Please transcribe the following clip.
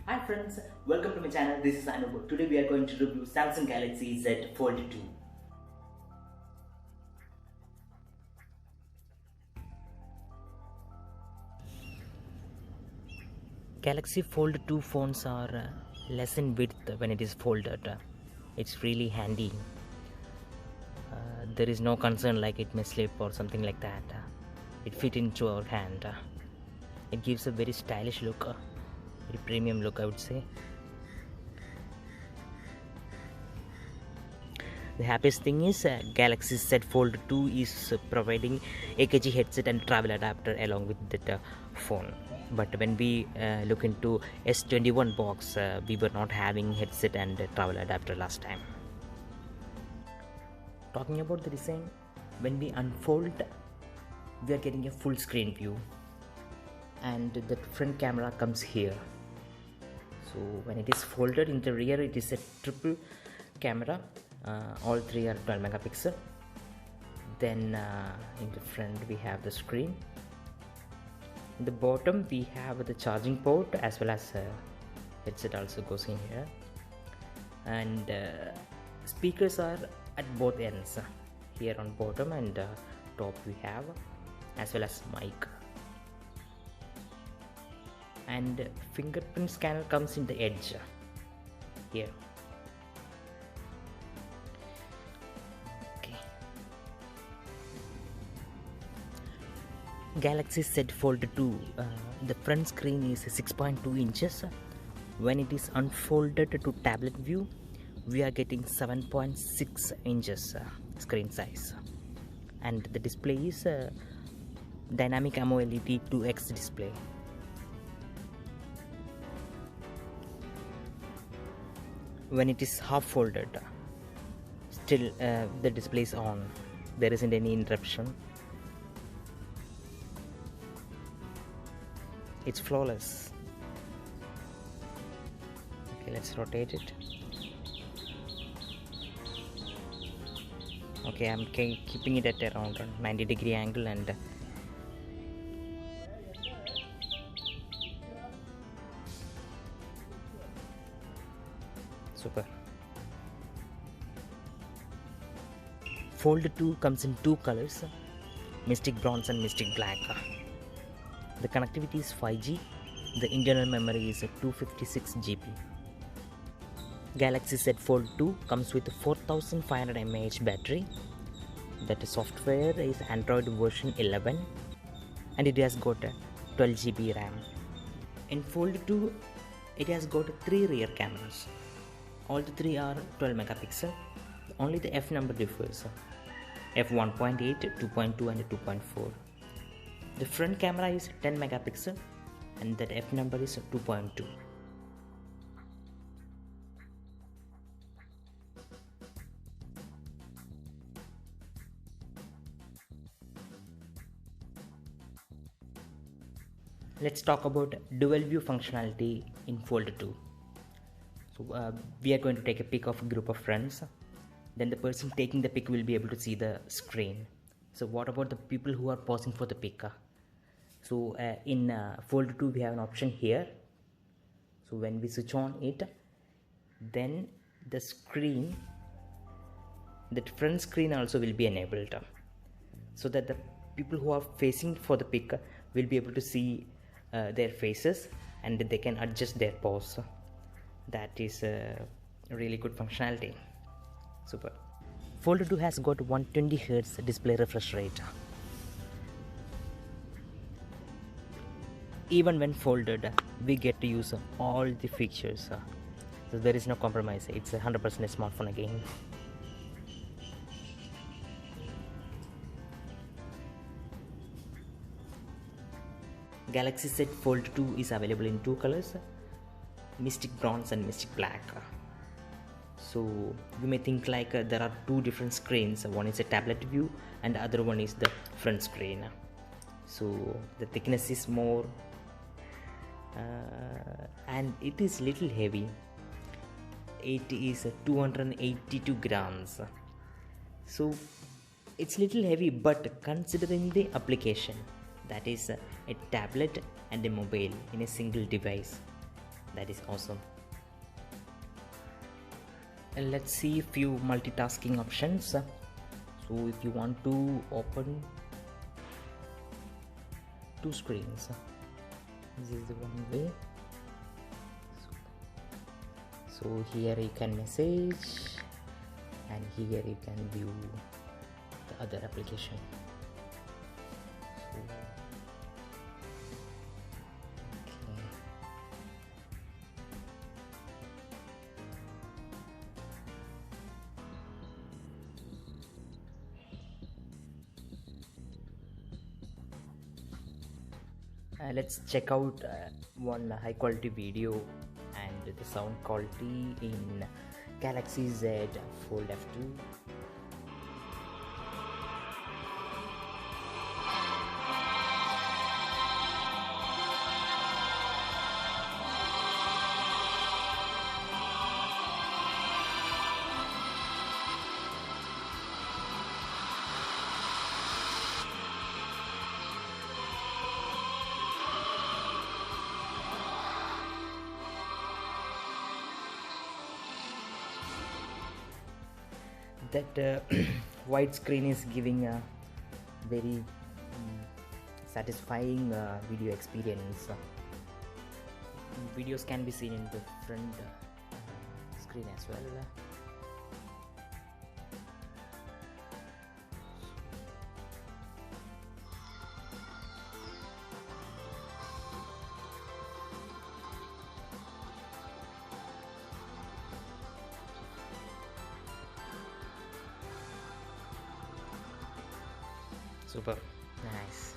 Hi friends, welcome to my channel. This is Anubhav. Today we are going to review Samsung Galaxy Z Fold 2. Galaxy Fold 2 phones are less in width when it is folded. It's really handy. There is no concern like it may slip or something like that. It fit into our hand. It gives a very stylish look, very premium look, I would say. The happiest thing is Galaxy Z Fold 2 is providing AKG headset and travel adapter along with that phone. But when we look into S21 box, we were not having headset and travel adapter last time. Talking about the design, when we unfold, we are getting a full screen view, and the front camera comes here. So when it is folded in the rear, it is a triple camera. All three are 12 megapixel. Then in the front we have the screen. In the bottom we have the charging port as well as headset also goes in here, and speakers are at both ends. Here on bottom and top we have, as well as mic, and fingerprint scanner comes in the edge here. Galaxy Z Fold 2, the front screen is 6.2 inches. When it is unfolded to tablet view, we are getting 7.6 inches screen size, and the display is Dynamic AMOLED 2X display. When it is half folded, still the display is on. There isn't any interruption. It's flawless. Okay, let's rotate it. Okay, I'm keeping it at around 90-degree angle, and super. Fold 2 comes in two colors, Mystic Bronze and Mystic Black. The connectivity is 5G. The internal memory is 256 GB. Galaxy Z Fold 2 comes with a 4500 mAh battery. That software is Android version 11, and it has got 12 GB RAM. In Fold 2, it has got 3 rear cameras. All the 3 are 12 megapixel. Only the f number differs: f1.8, 2.2 and 2.4. The front camera is 10 megapixel, and that f number is 2.2. Let's talk about dual view functionality in Fold 2. So we are going to take a pic of a group of friends. Then the person taking the pic will be able to see the screen. So what about the people who are pausing for the pic? So in Fold 2 we have an option here. So when we switch on it, then the screen, the front screen also will be enabled, so that the people who are facing for the pic will be able to see their faces, and they can adjust their pose. That is a really good functionality. Super. Fold 2 has got 120 Hz display refresh rate. Even when folded, we get to use all the features. So there is no compromise. It's 100% a smartphone again. Galaxy Z Fold 2 is available in two colors, Mystic Bronze and Mystic Black. So you may think like there are two different screens. One is a tablet view and the other one is the front screen. So the thickness is more and it is little heavy. It is 282 grams. So it's little heavy, but considering the application, that is a tablet and a mobile in a single device, That is awesome. And let's see a few multitasking options. So if you want to open two screens, this is the one way. So here you can message, and here you can view the other application. So, okay. Let's check out one high quality video and the sound quality in Galaxy Z Fold F2. That widescreen is giving a very satisfying video experience. Videos can be seen in the front screen as well. Super nice.